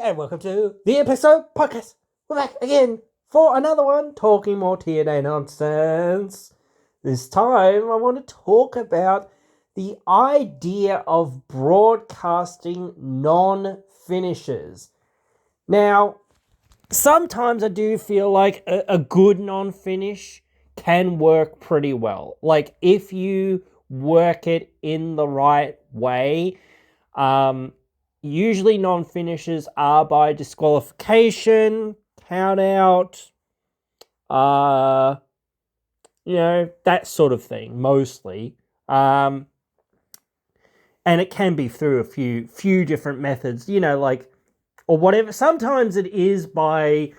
and welcome to the episode podcast. We're back again for another one, talking more TNA nonsense. This time, I want to talk about the idea of broadcasting non-finishes. Now, sometimes I do feel like a good non-finish can work pretty well. Like, if you work it in the right way, usually non-finishes are by disqualification, count out, that sort of thing, mostly. And it can be through a few different methods, or whatever. Sometimes it is by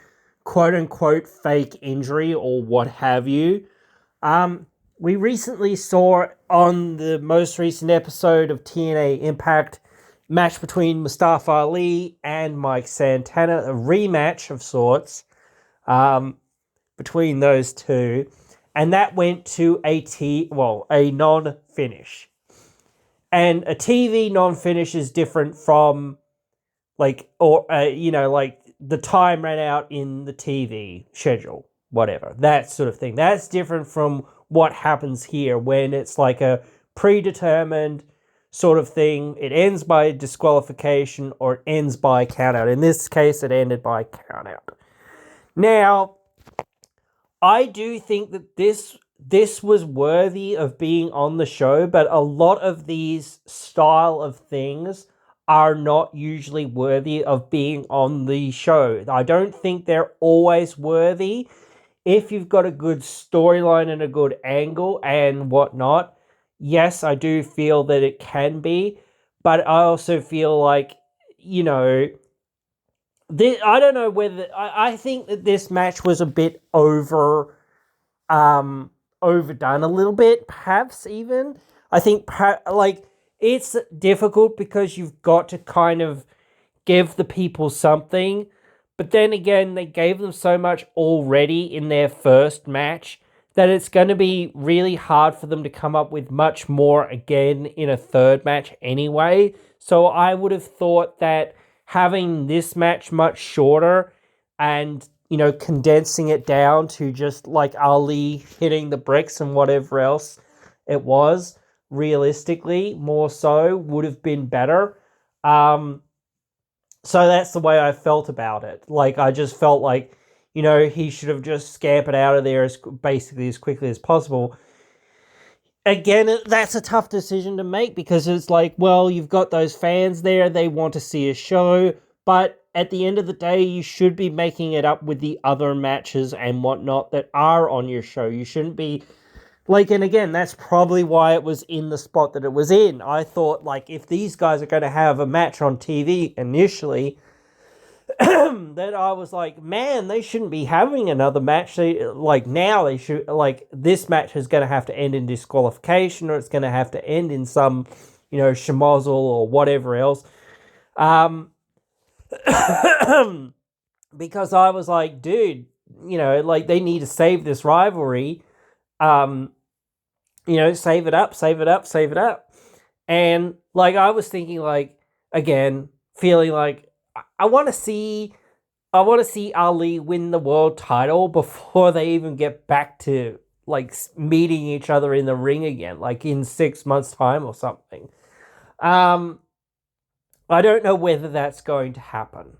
quote-unquote fake injury or what have you. We recently saw on the most recent episode of TNA Impact match between Mustafa Ali and Mike Santana, a rematch of sorts between those two, and that went to a non-finish. And a TV non-finish is different from the time ran out in the TV schedule, whatever, that sort of thing. That's different from what happens here when it's like a predetermined sort of thing. It ends by disqualification or it ends by countout. In this case, it ended by countout. Now, I do think that this was worthy of being on the show, but a lot of these style of things are not usually worthy of being on the show. I don't think they're always worthy. If you've got a good storyline and a good angle and whatnot, yes, I do feel that it can be, but I also feel like, I don't know whether, I think that this match was a bit overdone a little bit, perhaps even. I think, it's difficult because you've got to kind of give the people something, but then again, they gave them so much already in their first match that it's going to be really hard for them to come up with much more again in a third match anyway. So I would have thought that having this match much shorter and, condensing it down to just like Ali hitting the bricks and whatever else it was, realistically, more so, would have been better. So that's the way I felt about it. Like, I just felt like, he should have just scampered out of there as quickly as possible. Again, that's a tough decision to make because it's like, well, you've got those fans there, they want to see a show, but at the end of the day, you should be making it up with the other matches and whatnot that are on your show. You shouldn't be, and again, that's probably why it was in the spot that it was in. I thought, if these guys are going to have a match on TV initially, that I was like, man, they shouldn't be having another match. Now they should, this match is going to have to end in disqualification, or it's going to have to end in some, schmozzle or whatever else. Because I was like, dude, they need to save this rivalry. Save it up. And, I was thinking, again, feeling like, I want to see Ali win the world title before they even get back to, meeting each other in the ring again, in 6 months' time or something. I don't know whether that's going to happen.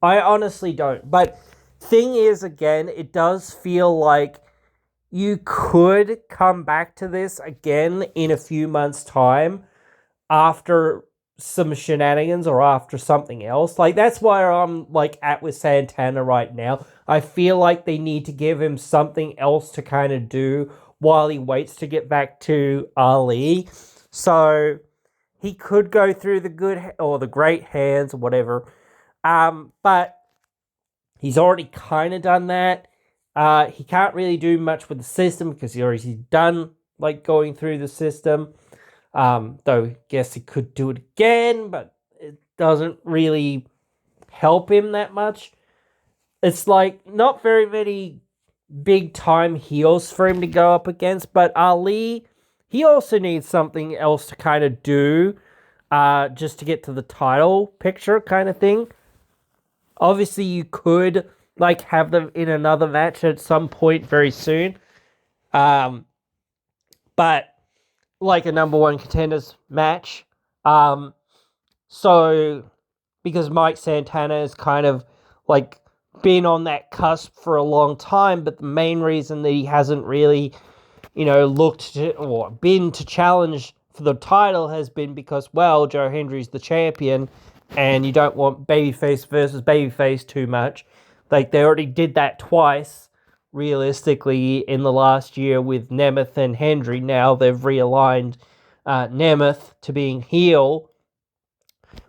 I honestly don't. But thing is, again, it does feel like you could come back to this again in a few months' time after some shenanigans or after something else. That's why I'm at with Santana right now. I feel like they need to give him something else to kind of do while he waits to get back to Ali. So he could go through the good or the great hands or whatever. But he's already kind of done that. He can't really do much with the system because he's already done going through the system. Though I guess he could do it again, but it doesn't really help him that much. It's not very many big time heels for him to go up against, but Ali, he also needs something else to kind of do, just to get to the title picture kind of thing. Obviously, you could like have them in another match at some point very soon. Um, but like a number one contenders match. Um, so because Mike Santana is kind of like been on that cusp for a long time, but the main reason that he hasn't really, looked to, or been to challenge for the title has been because, well, Joe Hendry's the champion, and you don't want babyface versus babyface too much. Like, they already did that twice, realistically, in the last year with Nemeth and Hendry. Now they've realigned Nemeth to being heel,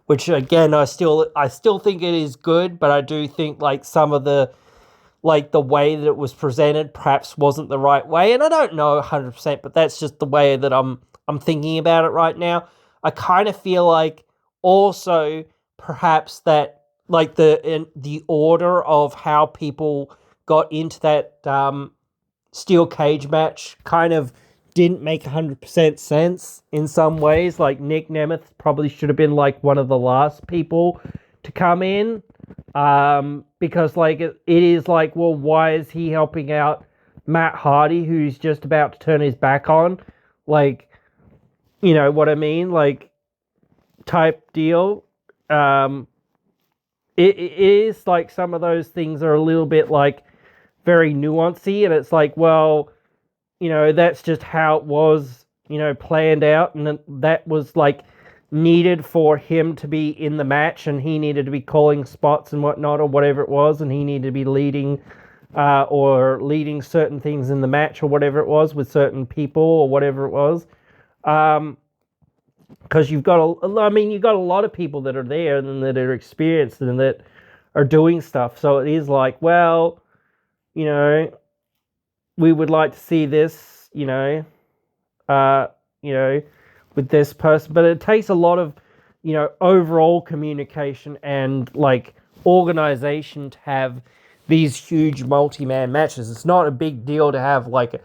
which again I still think it is good, but I do think like some of the way that it was presented perhaps wasn't the right way, and I don't know 100%, but that's just the way that I'm thinking about it right now. I kind of feel like also perhaps that like the order of how people got into that steel cage match kind of didn't make 100% sense in some ways. Like Nick Nemeth probably should have been like one of the last people to come in, because like it is like, well, why is he helping out Matt Hardy, who's just about to turn his back on, like, you know what I mean, like, type deal. um it is like some of those things are a little bit like very nuancy, and it's like, well, that's just how it was, planned out, and that was like needed for him to be in the match, and he needed to be calling spots and whatnot, or whatever it was, and he needed to be leading, or leading certain things in the match, or whatever it was, with certain people, or whatever it was. Because you've got you've got a lot of people that are there and that are experienced and that are doing stuff. So it is like, well, you know, we would like to see this, uh, you know, with this person. But it takes a lot of, overall communication and like organization to have these huge multi-man matches. It's not a big deal to have like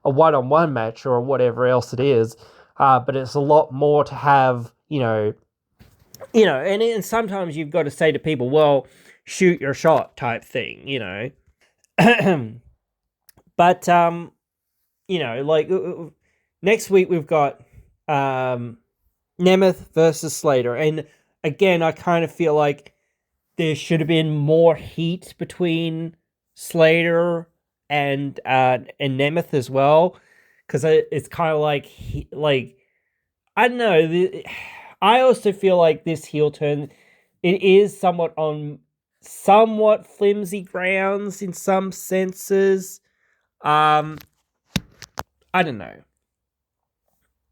a one-on-one match or whatever else it is, but it's a lot more to have, and sometimes you've got to say to people, well, shoot your shot type thing, but like next week we've got Nemeth versus Slater, and again, I kind of feel like there should have been more heat between Slater and Nemeth as well, because it's kind of like I don't know. I also feel like this heel turn, it is somewhat flimsy grounds in some senses. I don't know.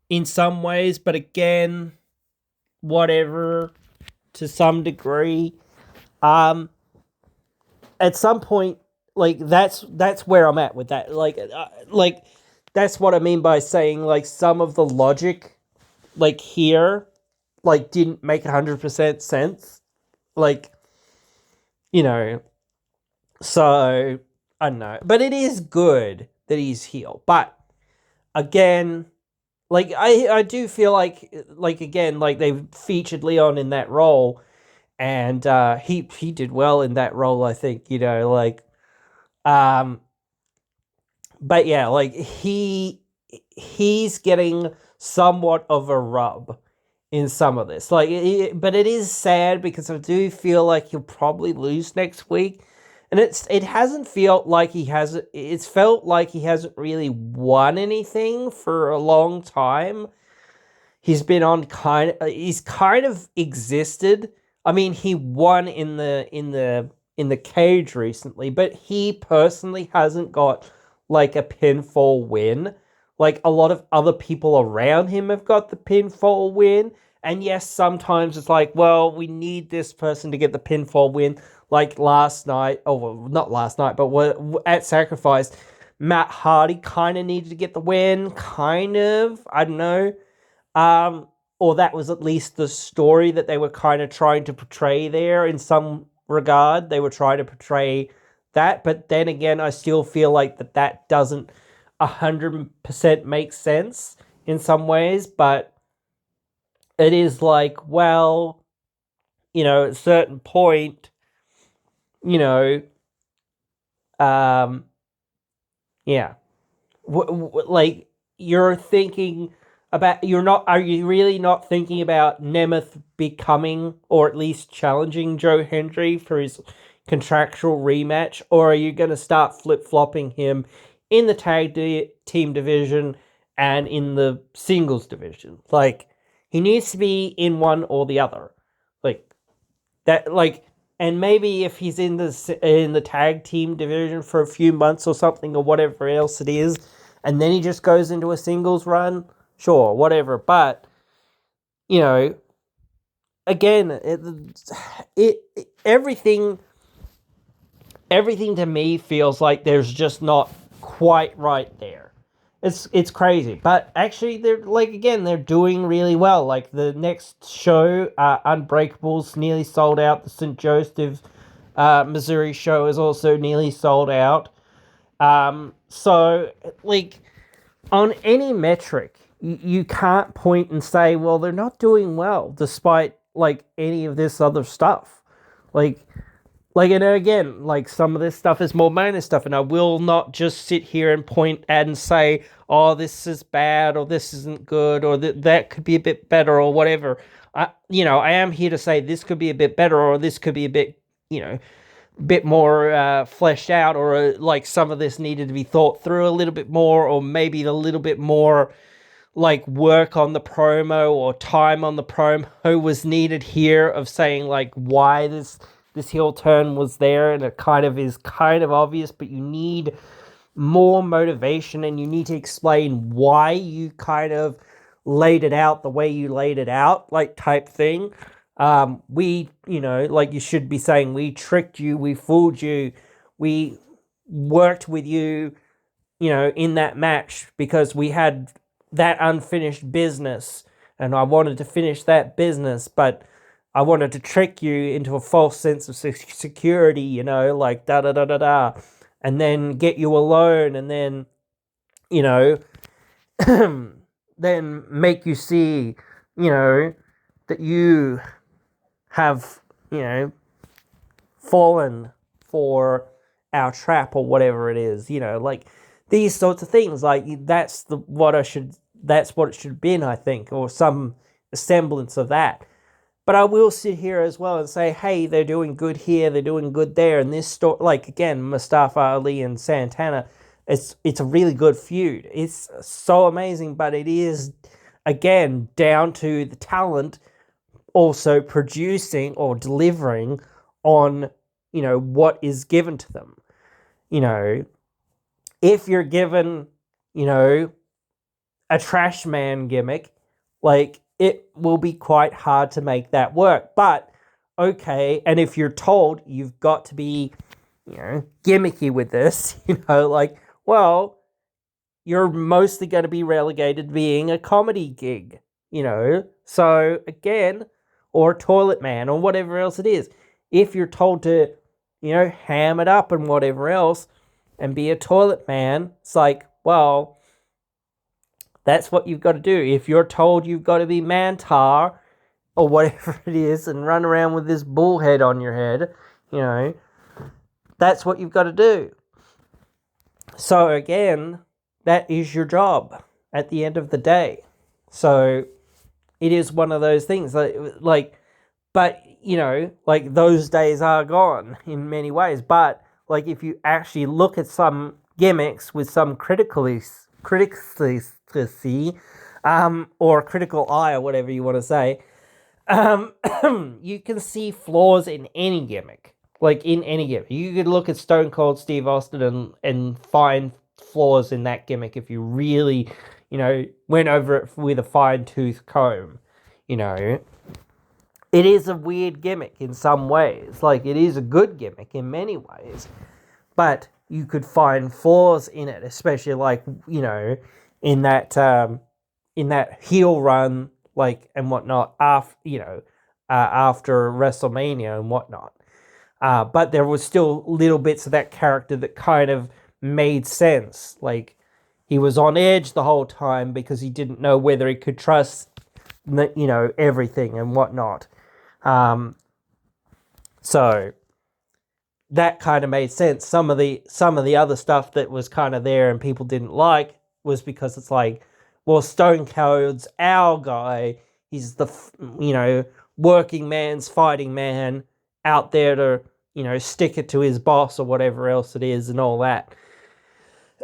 In some ways, but again, whatever, to some degree. Um, at some point, like that's where I'm at with that. Like that's what I mean by saying like some of the logic, like here, like didn't make 100% sense. Like, you know, so I don't know, but it is good that he's heel. But again, like I do feel like again, like they featured Leon in that role, and he did well in that role, I think, um but yeah, like he's getting somewhat of a rub in some of this. But it is sad because I do feel like he'll probably lose next week. And it hasn't felt like it's felt like he hasn't really won anything for a long time. He's kind of existed. I mean, he won in the cage recently, but he personally hasn't got like a pinfall win. Like a lot of other people around him have got the pinfall win. And yes, sometimes it's like, well, we need this person to get the pinfall win. Like last night, oh, well, not last night, but at Sacrifice, Matt Hardy kind of needed to get the win. Kind of. I don't know. Um, or that was at least the story that they were kind of trying to portray there in some regard. They were trying to portray that, but then again, I still feel like that doesn't 100% make sense in some ways, but it is like, well, at a certain point, you know, um, yeah, like you're thinking about you're not are you really not thinking about Nemeth becoming or at least challenging Joe Hendry for his contractual rematch, or are you going to start flip-flopping him in the team division and in the singles division? Like he needs to be in one or the other. Like that like and maybe if he's in the tag team division for a few months or something or whatever else it is, and then he just goes into a singles run, sure, whatever. But you know, again, it everything to me feels like there's just not quite right there. It's crazy, but actually they're doing really well. Like the next show, Unbreakable's nearly sold out. The St. Joseph, Missouri show is also nearly sold out. So like on any metric, you can't point and say, well, they're not doing well despite like any of this other stuff. Like and again, like some of this stuff is more minor stuff, and I will not just sit here and point at and say, "Oh, this is bad," or "This isn't good," or "That could be a bit better," or whatever. I am here to say this could be a bit better, or this could be a bit, bit more fleshed out, or like some of this needed to be thought through a little bit more, or maybe a little bit more like work on the promo or time on the promo was needed here of saying like why this heel turn was there, and it is kind of obvious, but you need more motivation and you need to explain why you kind of laid it out the way you laid it out, like type thing. Like you should be saying, we tricked you, we fooled you, we worked with you, in that match because we had that unfinished business and I wanted to finish that business, but I wanted to trick you into a false sense of security, like da da da da da, and then get you alone, and then, you know, then make you see, that you have, fallen for our trap or whatever it is, like these sorts of things. Like that's what it should have been, I think, or some semblance of that. But I will sit here as well and say, hey, they're doing good here, they're doing good there, and this story, like again, Mustafa Ali and Santana, it's a really good feud. It's so amazing, but it is again down to the talent also producing or delivering on what is given to them. If you're given a trash man gimmick, like it will be quite hard to make that work. But okay, and if you're told you've got to be gimmicky with this, like, well, you're mostly going to be relegated to being a comedy gig, so again, or toilet man or whatever else it is. If you're told to ham it up and whatever else and be a toilet man, it's like, well, that's what you've got to do. If you're told you've got to be Mantar or whatever it is and run around with this bull head on your head, that's what you've got to do. So again, that is your job at the end of the day. So it is one of those things like but like those days are gone in many ways. But like if you actually look at some gimmicks with some criticism, or critical eye or whatever you want to say, you can see flaws in any gimmick. Like in any gimmick, you could look at Stone Cold Steve Austin and find flaws in that gimmick if you really, went over it with a fine-tooth comb. It is a weird gimmick in some ways. Like it is a good gimmick in many ways, but you could find flaws in it, especially like in that heel run, like and whatnot after WrestleMania and whatnot. But there was still little bits of that character that kind of made sense. Like he was on edge the whole time because he didn't know whether he could trust everything and whatnot. So that kind of made sense. Some of the other stuff that was kind of there and people didn't like was because it's like, well, Stone Cold's our guy. He's the working man's fighting man out there to stick it to his boss or whatever else it is and all that.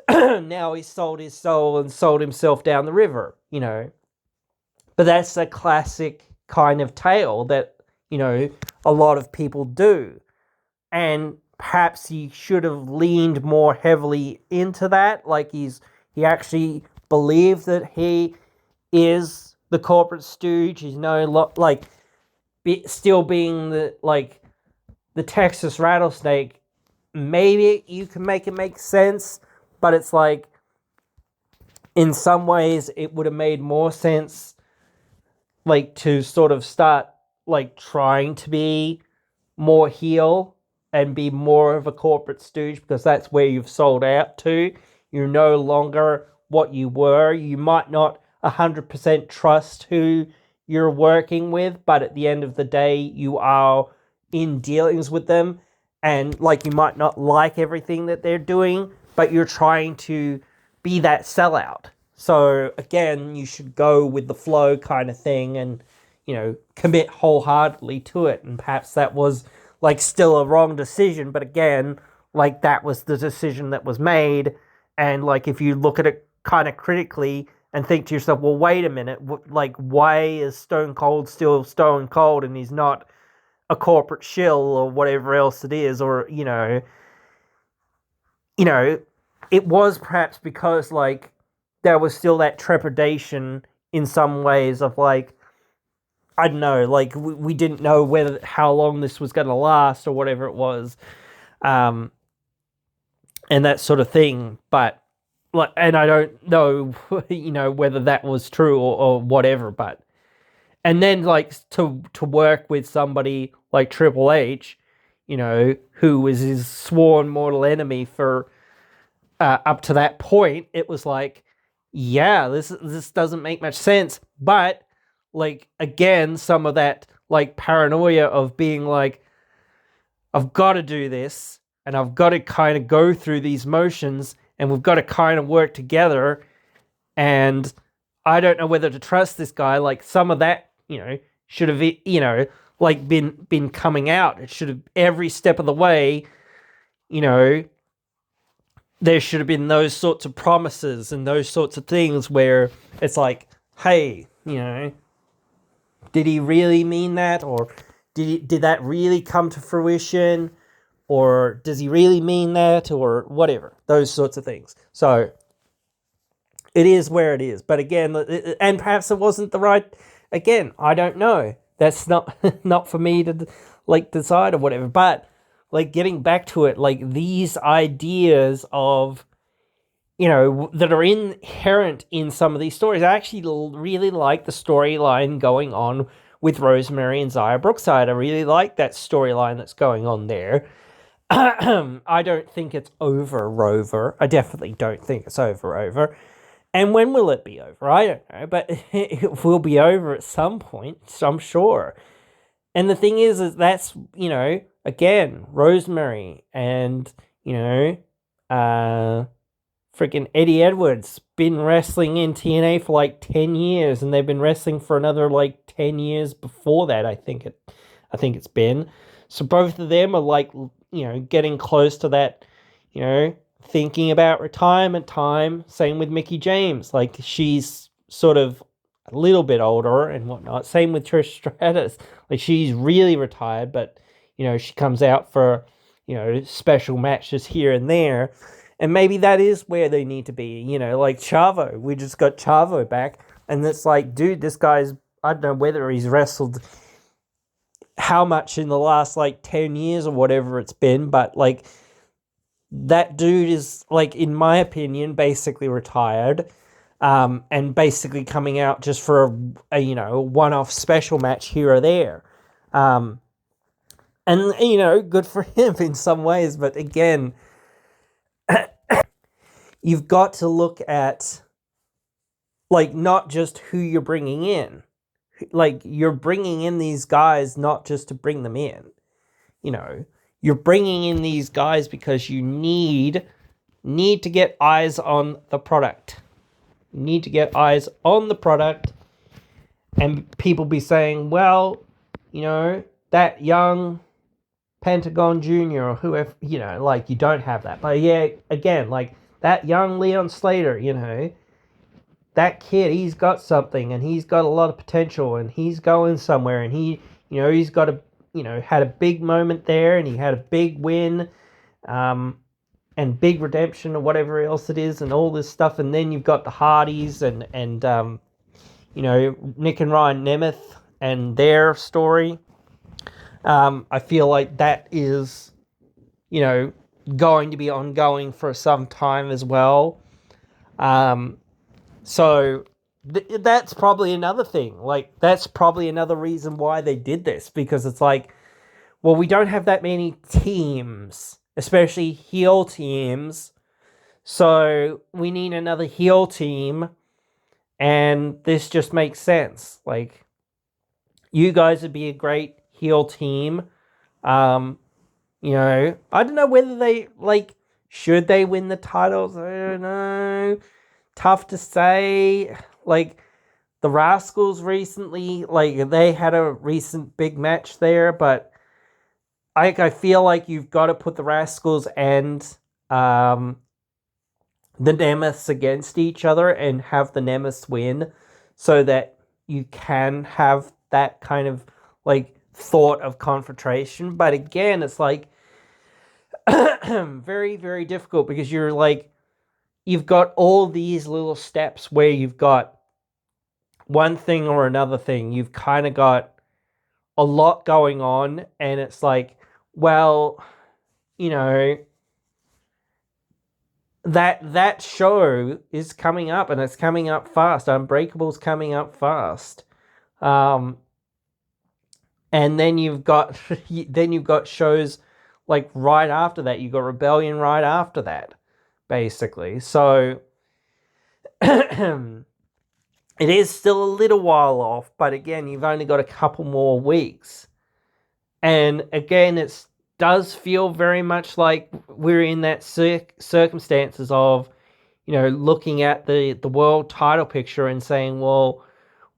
Now he sold his soul and sold himself down the river. But that's a classic kind of tale that a lot of people do. And perhaps he should have leaned more heavily into that. Like he actually believed that he is the corporate stooge. He's still being the Texas rattlesnake. Maybe you can make it make sense, but it's like in some ways it would have made more sense to sort of start trying to be more heel and be more of a corporate stooge, because that's where you've sold out to. You're no longer what you were. You might not 100% trust who you're working with, but at the end of the day, you are in dealings with them, and you might not like everything that they're doing, but you're trying to be that sellout. So again, you should go with the flow kind of thing and commit wholeheartedly to it. And perhaps that was still a wrong decision, but again, that was the decision that was made. And if you look at it kind of critically and think to yourself, well, wait a minute, why is Stone Cold still Stone Cold and he's not a corporate shill or whatever else it is? Or it was perhaps because there was still that trepidation in some ways of I don't know, we didn't know how long this was going to last or whatever it was, and that sort of thing. But and I don't know, whether that was true or whatever. But and then to work with somebody like Triple H, who was his sworn mortal enemy for up to that point, it was yeah, this doesn't make much sense, but. Again, some of that paranoia of being I've got to do this and I've got to kind of go through these motions and we've got to kind of work together, and I don't know whether to trust this guy. Some of that should have been coming out. It should have, every step of the way, there should have been those sorts of promises and those sorts of things where it's hey, did he really mean that? Or did that really come to fruition? Or does he really mean that? Or whatever. Those sorts of things. So, it is where it is. But again, and perhaps it wasn't the right... Again, I don't know. That's not not for me to decide or whatever. But, getting back to it, these ideas of... that are inherent in some of these stories. I actually really like the storyline going on with Rosemary and Zaya Brookside. I really like that storyline that's going on there. I don't think it's over, Rover. I definitely don't think it's over. And when will it be over? I don't know, but it will be over at some point, so I'm sure. And the thing is that's, again, Rosemary and, freaking Eddie Edwards been wrestling in TNA for 10 years, and they've been wrestling for another 10 years before that. I think it's been. So both of them are getting close to that, thinking about retirement time. Same with Mickie James. She's sort of a little bit older and whatnot. Same with Trish Stratus. She's really retired, but she comes out for special matches here and there. And maybe that is where they need to be, Chavo. We just got Chavo back. And it's dude, this guy's, I don't know whether he's wrestled how much in the last, 10 years or whatever it's been. But, that dude is, in my opinion, basically retired. And basically coming out just for a one-off special match here or there. And, good for him in some ways. But again... You've got to look at, not just who you're bringing in. You're bringing in these guys not just to bring them in. You're bringing in these guys because you need to get eyes on the product. You need to get eyes on the product, and people be saying, well, that young Pentagon Jr. or whoever, like, you don't have that. But yeah, again, like, that young Leon Slater, that kid, he's got something, and he's got a lot of potential, and he's going somewhere, and he's got had a big moment there, and he had a big win, and big redemption or whatever else it is, and all this stuff. And then you've got the Hardys and Nick and Ryan Nemeth and their story. I feel like that is, going to be ongoing for some time as well. So that's probably another thing. Like, that's probably another reason why they did this, because it's like, well, we don't have that many teams, especially heel teams. So we need another heel team, and this just makes sense. Like, you guys would be a great heel team. I don't know whether they, like, should they win the titles? I don't know. Tough to say. Like, the Rascals recently, like, they had a recent big match there, but I feel like you've got to put the Rascals and the Nemeths against each other and have the Nemeths win, so that you can have that kind of, like, thought of confrontation. But again, it's like very, very difficult, because you've got all these little steps where you've got one thing or another thing. You've kind of got a lot going on, and it's like, well, that show is coming up, and it's coming up fast. Unbreakable's coming up fast. And then you've got shows like right after that. You've got Rebellion right after that, basically. So it is still a little while off, but again, you've only got a couple more weeks. And again, it does feel very much like we're in that circumstances of, looking at the world title picture and saying, well,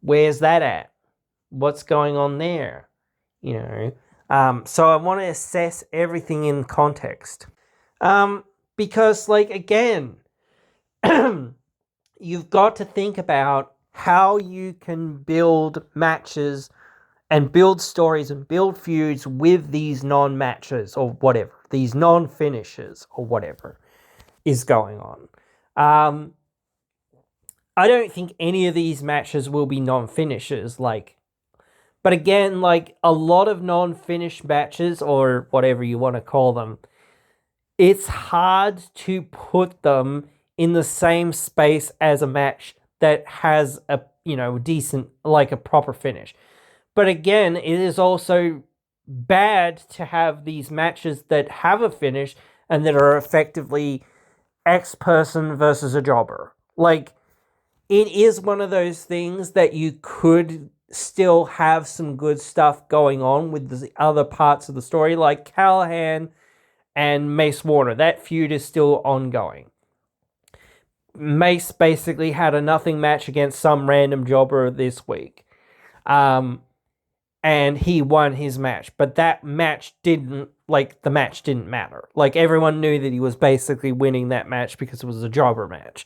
where's that at? What's going on there? So I want to assess everything in context. Because, like, again, you've got to think about how you can build matches and build stories and build feuds with these non-matches or whatever, these non-finishes or whatever is going on. I don't think any of these matches will be non-finishes, but again, like, a lot of non-finish matches, or whatever you want to call them, it's hard to put them in the same space as a match that has a, decent, like, a proper finish. But again, it is also bad to have these matches that have a finish and that are effectively X person versus a jobber. Like, it is one of those things that you could still have some good stuff going on with the other parts of the story, like Callahan and Mace Warner. That feud is still ongoing. Mace basically had a nothing match against some random jobber this week. And he won his match. But that match didn't matter. Like, everyone knew that he was basically winning that match because it was a jobber match.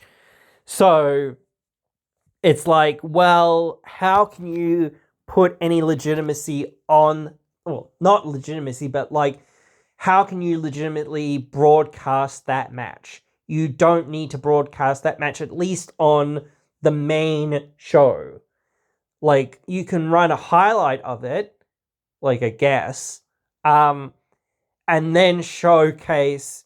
So it's like, well, how can you put any legitimacy on, well, not legitimacy, but like, how can you legitimately broadcast that match? You don't need to broadcast that match, at least on the main show. Like, you can run a highlight of it, like, I guess, and then showcase,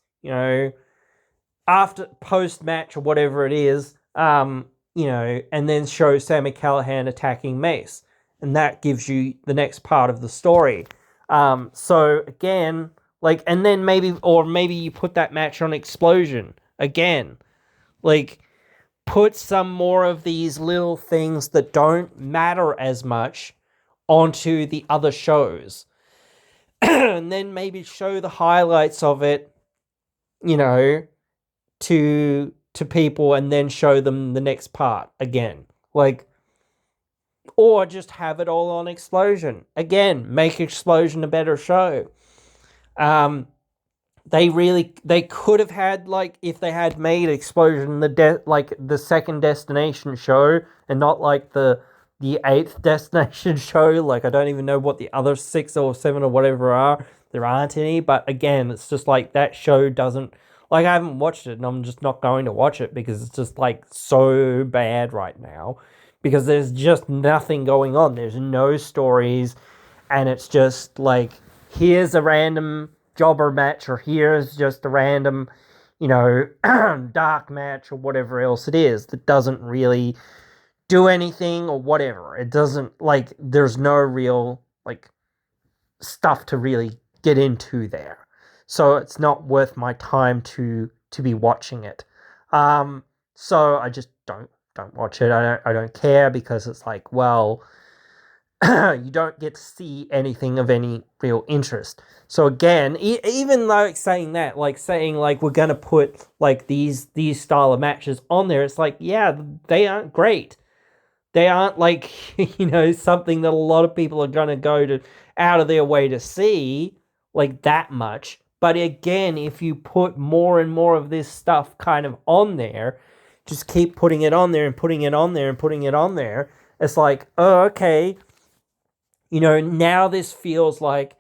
after post-match or whatever it is, and then show Sami Callihan attacking Mace. And that gives you the next part of the story. So, again, like, and then maybe you put that match on Explosion again. Like, put some more of these little things that don't matter as much onto the other shows. and then maybe show the highlights of it, you know, to people, and then show them the next part again. Like, or just have it all on Explosion. Again, make Explosion a better show. They could have had, like, if they had made Explosion the second destination show, and not like the eighth destination show. Like, I don't even know what the other 6 or 7 or whatever are. There aren't any, but again, it's just like that show doesn't, like, I haven't watched it, and I'm just not going to watch it because it's just like so bad right now, because there's just nothing going on. There's no stories, and it's just like, here's a random jobber match, or here's just a random, dark match, or whatever else it is that doesn't really do anything, or whatever. It doesn't, like, there's no real, like, stuff to really get into there. So it's not worth my time to be watching it. So I just don't watch it. I don't care, because it's like, well, you don't get to see anything of any real interest. So again, even though saying we're gonna put like these style of matches on there, it's like, yeah, they aren't great. They aren't like something that a lot of people are gonna go to out of their way to see, like, that much. But again, if you put more and more of this stuff kind of on there, just keep putting it on there and putting it on there and putting it on there, it's like, oh, okay, now this feels like,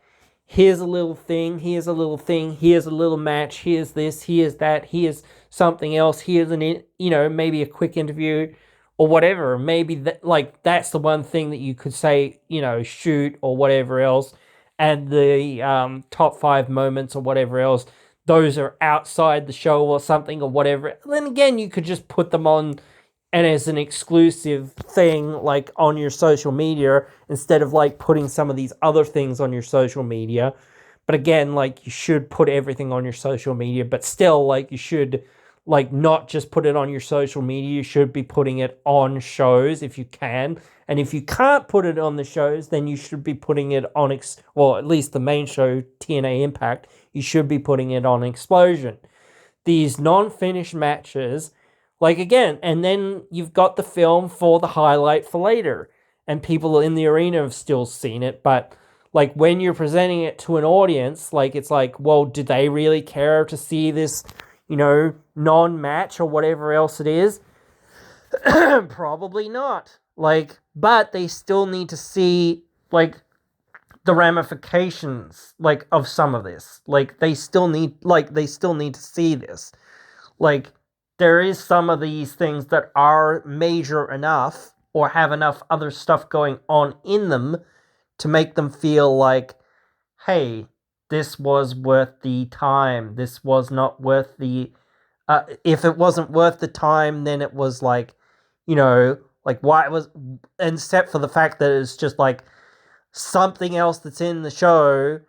here's a little thing, here's a little thing, here's a little match, here's this, here's that, here's something else, here's maybe a quick interview or whatever. Maybe that's the one thing that you could say, shoot or whatever else, and the top 5 moments or whatever else, those are outside the show or something or whatever. Then again, you could just put them on and as an exclusive thing, like, on your social media, instead of like putting some of these other things on your social media. But again, like, you should put everything on your social media, but still, like, you should, like, not just put it on your social media. You should be putting it on shows if you can. And if you can't put it on the shows, then you should be putting it on, at least the main show, TNA Impact, you should be putting it on Explosion. These non-finished matches, like, again, and then you've got the film for the highlight for later. And people in the arena have still seen it, but, like, when you're presenting it to an audience, like, it's like, well, do they really care to see this, non-match or whatever else it is? Probably not. Like, but they still need to see, like, the ramifications, like, of some of this. Like, they still need to see this. Like, there is some of these things that are major enough, or have enough other stuff going on in them, to make them feel like, hey, this was worth the time. This was not worth the... if it wasn't worth the time, then it was like, like, why it was... Except for the fact that it's just like something else that's in the show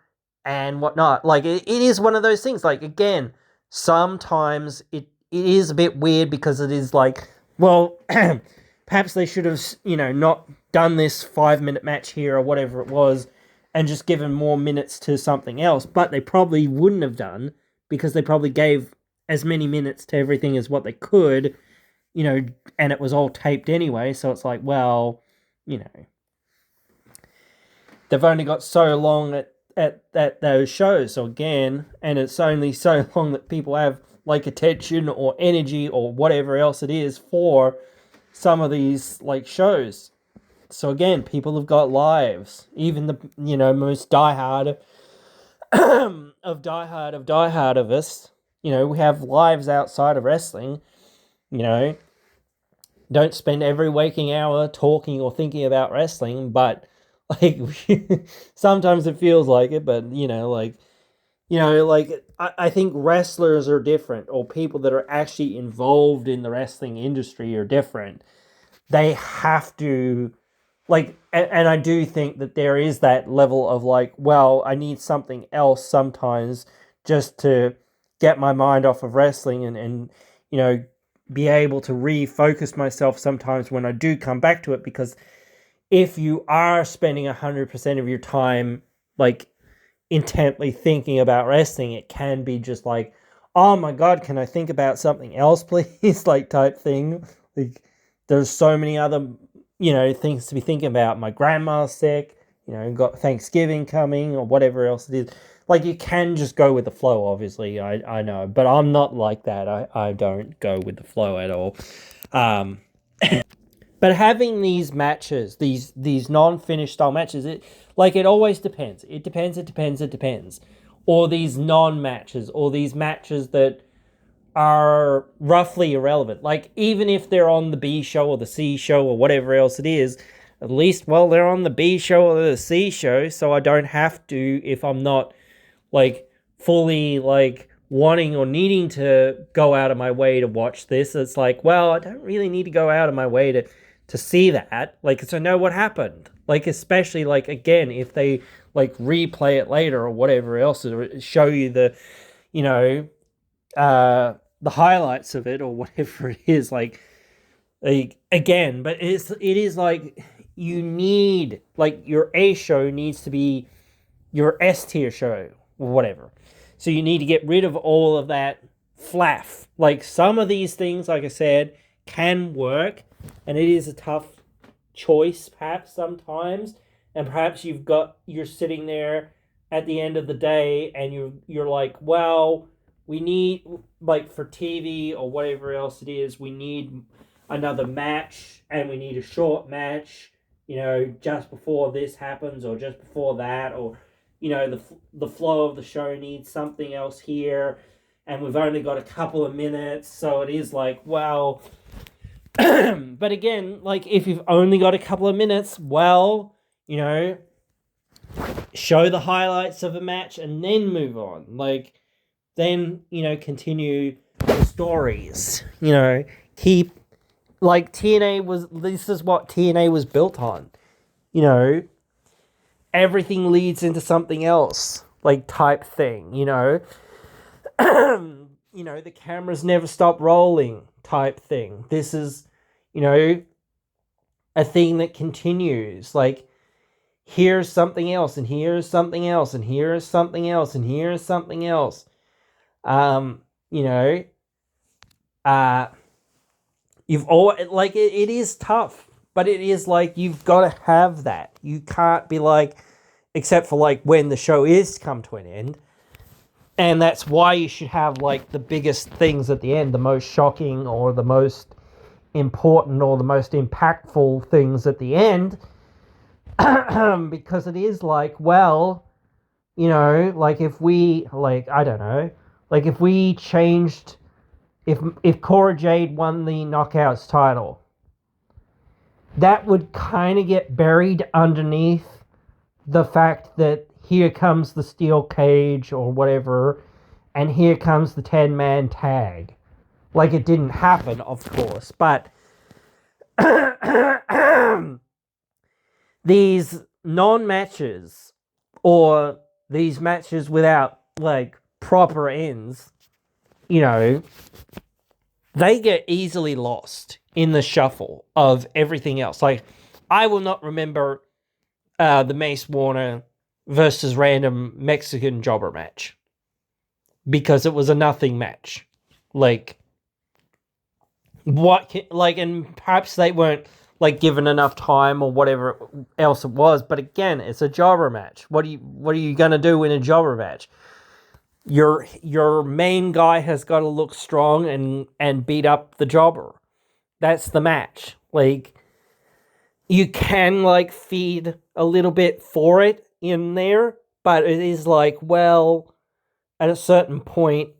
and whatnot. Like, it is one of those things. Like, again, sometimes it is a bit weird, because it is like, well, perhaps they should have, not done this 5-minute match here or whatever it was, and just given more minutes to something else. But they probably wouldn't have done, because they probably gave as many minutes to everything as what they could, and it was all taped anyway. So it's like, well, they've only got so long at those shows. So again, and it's only so long that people have, like, attention or energy or whatever else it is for some of these, like, shows. So again, people have got lives. Even the, most diehard of diehard of us, we have lives outside of wrestling. Don't spend every waking hour talking or thinking about wrestling, but, like, sometimes it feels like it. But I think wrestlers are different, or people that are actually involved in the wrestling industry are different. They have to, like, and I do think that there is that level of, like, well, I need something else sometimes just to get my mind off of wrestling, and be able to refocus myself sometimes when I do come back to it. Because if you are spending 100% of your time, like, intently thinking about wrestling. It can be just like, oh my god, can I think about something else, please? Like type thing. Like there's so many other, things to be thinking about. My grandma's sick, got Thanksgiving coming or whatever else it is. Like you can just go with the flow, obviously, I know, but I'm not like that. I don't go with the flow at all. But having these matches, these non-finish style matches, it always depends. It depends. Or these non-matches, or these matches that are roughly irrelevant. Like even if they're on the B show or the C show or whatever else it is, at least they're on the B show or the C show, so I don't have to, if I'm not like fully like wanting or needing to go out of my way to watch this. It's like, well, I don't really need to go out of my way to see that, like, to know what happened. Like, especially, like, again, if they, like, replay it later or whatever else, or show you the highlights of it or whatever it is, like again, but it is like, you need, like, your A show needs to be your S tier show or whatever. So you need to get rid of all of that flaff. Like, some of these things, like I said, can work, and it is a tough choice perhaps sometimes, and perhaps you're sitting there at the end of the day and you're like, well, we need, like, for TV or whatever else it is, we need another match, and we need a short match, just before this happens or just before that, or the flow of the show needs something else here, and we've only got a couple of minutes, so it is like, well, but again, like, if you've only got a couple of minutes, well, show the highlights of a match and then move on. Like, then, continue the stories. Keep, like, this is what TNA was built on. Everything leads into something else, like, type thing, the cameras never stop rolling type thing. This is, a thing that continues. Like, here's something else, and here's something else, and here's something else, and here's something else. You've always, like, it is tough, but it is like, you've got to have that. You can't be like, except for like when the show is come to an end. And that's why you should have, like, the biggest things at the end, the most shocking or the most important or the most impactful things at the end. Because it is like, well, like, if we, like, I don't know, like, if we changed, if Cora Jade won the Knockouts title, that would kind of get buried underneath the fact that here comes the steel cage or whatever, and here comes the 10-man tag. Like, it didn't happen, of course, but these non-matches, or these matches without, like, proper ends, they get easily lost in the shuffle of everything else. Like, I will not remember the Mace Warner versus random Mexican jobber match, because it was a nothing match. Like, and perhaps they weren't, like, given enough time or whatever else it was, but again, it's a jobber match. What are you gonna do in a jobber match? Your main guy has got to look strong and beat up the jobber. That's the match. Like, you can, like, feed a little bit for it in there, but it is like, well, at a certain point,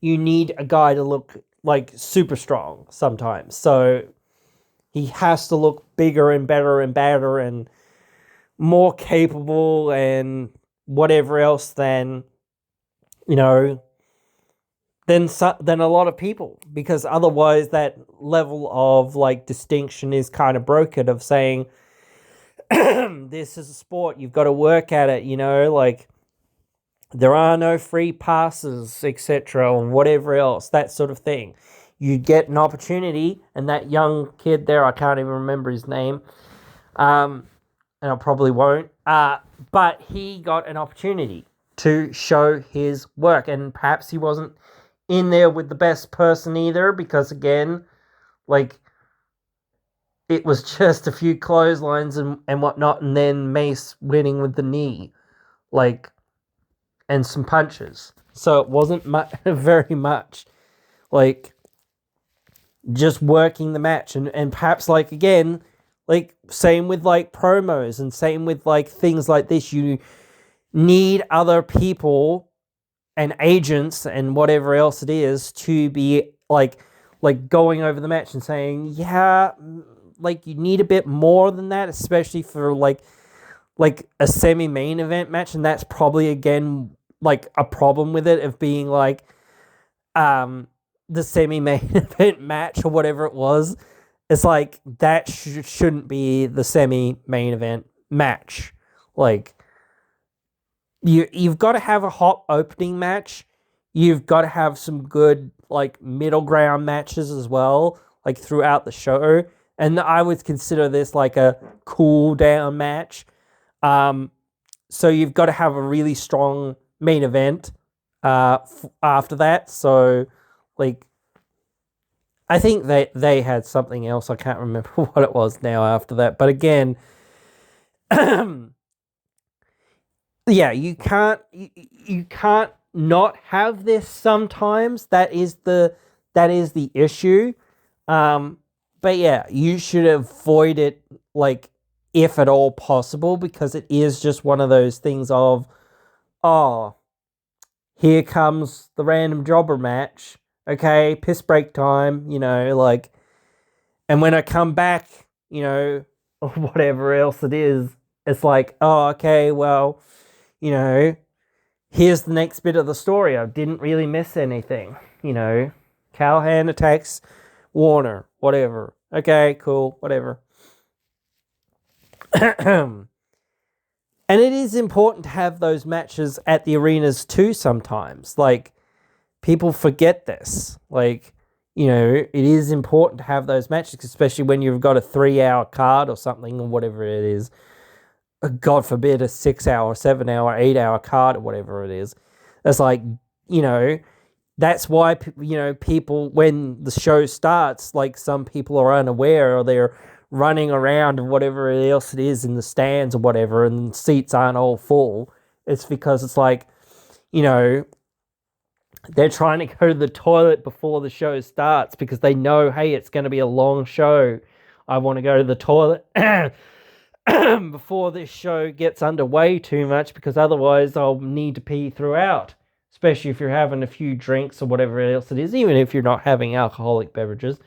you need a guy to look, like, super strong sometimes. So he has to look bigger and better and badder and more capable and whatever else than than a lot of people, because otherwise that level of, like, distinction is kind of broken, of saying, this is a sport, you've got to work at it, like, there are no free passes, etc., or whatever else, that sort of thing. You get an opportunity, and that young kid there, I can't even remember his name, and I probably won't, but he got an opportunity, to show his work. And perhaps he wasn't in there with the best person either, because again, like, it was just a few clotheslines and whatnot, and then Mace winning with the knee, like, and some punches. So it wasn't very much, like, just working the match. And perhaps, like, again, like, same with, like, promos and same with, like, things like this. You need other people and agents and whatever else it is to be, like going over the match and saying, yeah, like, you need a bit more than that, especially for, like a semi-main event match. And that's probably, again, like, a problem with it, of being, like, the semi-main event match or whatever it was. It's like, that shouldn't be the semi-main event match. Like, you've got to have a hot opening match. You've got to have some good, like, middle ground matches as well, like, throughout the show. And I would consider this like a cool down match. So you've got to have a really strong main event after that. So, like, I think they had something else. I can't remember what it was now after that. But again, yeah, you can't not have this sometimes. That is the issue. But yeah, you should avoid it, like, if at all possible, because it is just one of those things of, oh, here comes the random jobber match. Okay, piss break time, like, and when I come back, or whatever else it is, it's like, oh, okay, well, here's the next bit of the story. I didn't really miss anything. Callahan attacks Warner, whatever. Okay, cool, whatever. And it is important to have those matches at the arenas too sometimes. Like, people forget this. Like, it is important to have those matches, especially when you've got a 3-hour card or something, or whatever it is. God forbid, a 6-hour, 7-hour, 8-hour card, or whatever it is. It's like, that's why, people, when the show starts, like, some people are unaware, or they're running around and whatever else it is in the stands or whatever, and seats aren't all full. It's because it's like, they're trying to go to the toilet before the show starts, because they know, hey, it's going to be a long show. I want to go to the toilet before this show gets underway too much, because otherwise I'll need to pee throughout, especially if you're having a few drinks or whatever else it is, even if you're not having alcoholic beverages,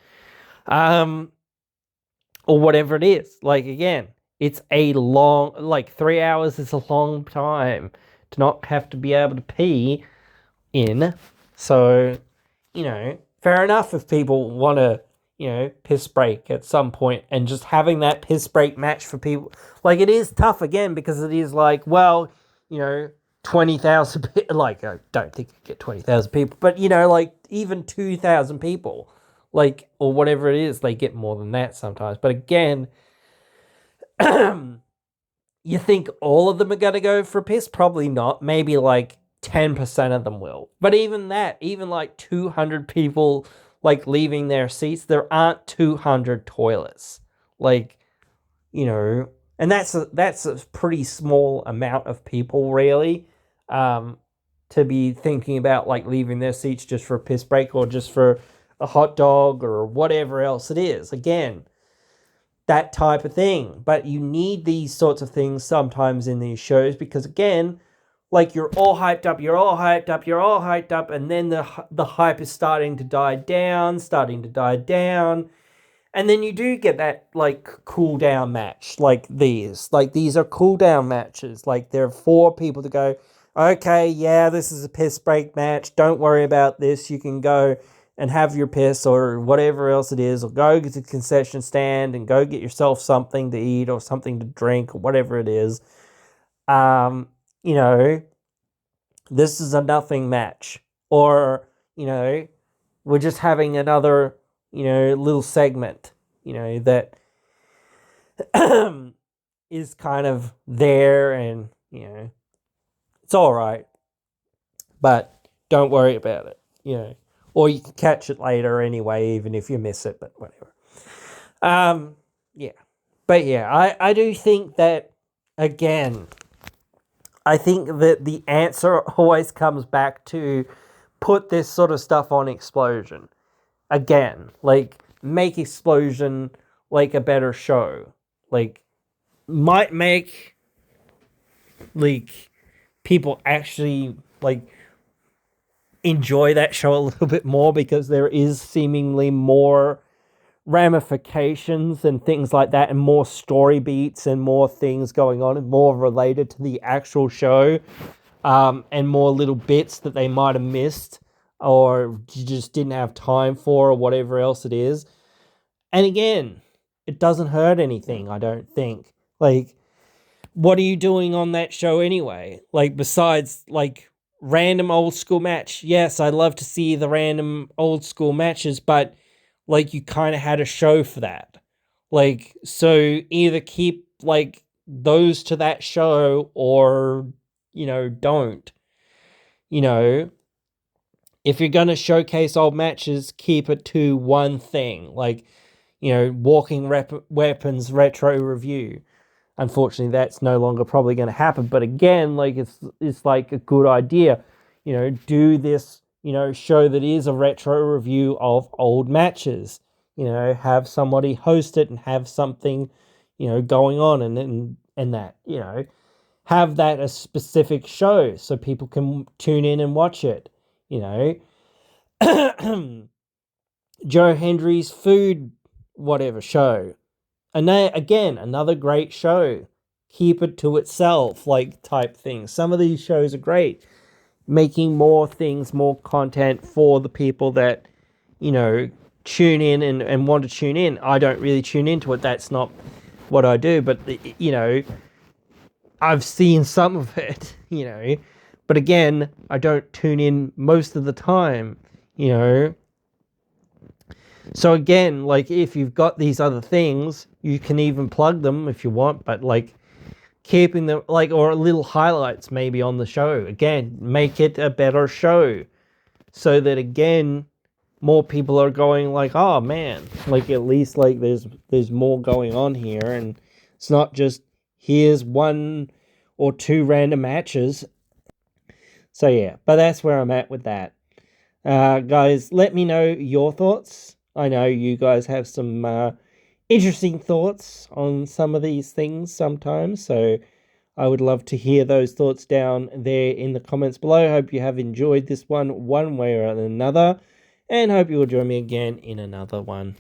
or whatever it is. Like, again, it's a long, like, 3 hours is a long time to not have to be able to pee in. So, fair enough if people want to, piss break at some point, and just having that piss break match for people. Like, it is tough, again, because it is like, well, 20,000 people, like, I don't think you get 20,000 people, but, like, even 2,000 people, like, or whatever it is, they get more than that sometimes. But again, you think all of them are going to go for a piss? Probably not. Maybe, like, 10% of them will. But even that, even like 200 people, like, leaving their seats, there aren't 200 toilets. Like, and that's a pretty small amount of people, really, to be thinking about, like, leaving their seats just for a piss break, or just for a hot dog, or whatever else it is. Again, that type of thing. But you need these sorts of things sometimes in these shows, because, again, like, you're all hyped up, and then the hype is starting to die down, and then you do get that, like, cool down match, like these. Like, these are cool down matches. Like, there are 4 people to go, okay, yeah, this is a piss break match, don't worry about this, you can go and have your piss, or whatever else it is, or go to the concession stand and go get yourself something to eat, or something to drink, or whatever it is. This is a nothing match. Or, we're just having another, little segment, that is kind of there, and, it's all right. But don't worry about it, or you can catch it later anyway, even if you miss it. But whatever. Yeah, but yeah, I do think that again. I think that the answer always comes back to put this sort of stuff on Explosion. Again, like, make Explosion like a better show. Like, might make like people actually like enjoy that show a little bit more, because there is seemingly more ramifications and things like that, and more story beats and more things going on and more related to the actual show, and more little bits that they might have missed or you just didn't have time for, or whatever else it is. And again, it doesn't hurt anything, I don't think. Like, what are you doing on that show anyway? Like, besides, like, random old school match. Yes, I love to see the random old school matches, but, like, you kind of had a show for that. Like, so either keep, like, those to that show, or, don't. You know, if you're going to showcase old matches, keep it to one thing. Like, Walking Weapons retro review. Unfortunately, that's no longer probably going to happen. But again, like, it's like a good idea. Do this, show that is a retro review of old matches. Have somebody host it and have something, going on, and that, have that a specific show so people can tune in and watch it. Joe Hendry's food, whatever show. And again, another great show. Keep it to itself, like, type thing. Some of these shows are great. Making more things, more content for the people that, tune in and want to tune in. I don't really tune into it. That's not what I do. But, I've seen some of it, But again, I don't tune in most of the time, So again, like, if you've got these other things, you can even plug them if you want, but, like, keeping them, like, or little highlights maybe on the show. Again, make it a better show, so that, again, more people are going like, oh man, like, at least, like, there's more going on here, and it's not just here's one or two random matches. So yeah, but that's where I'm at with that. Guys, let me know your thoughts. I know you guys have some interesting thoughts on some of these things sometimes, so I would love to hear those thoughts down there in the comments below. Hope you have enjoyed this one way or another, and hope you will join me again in another one.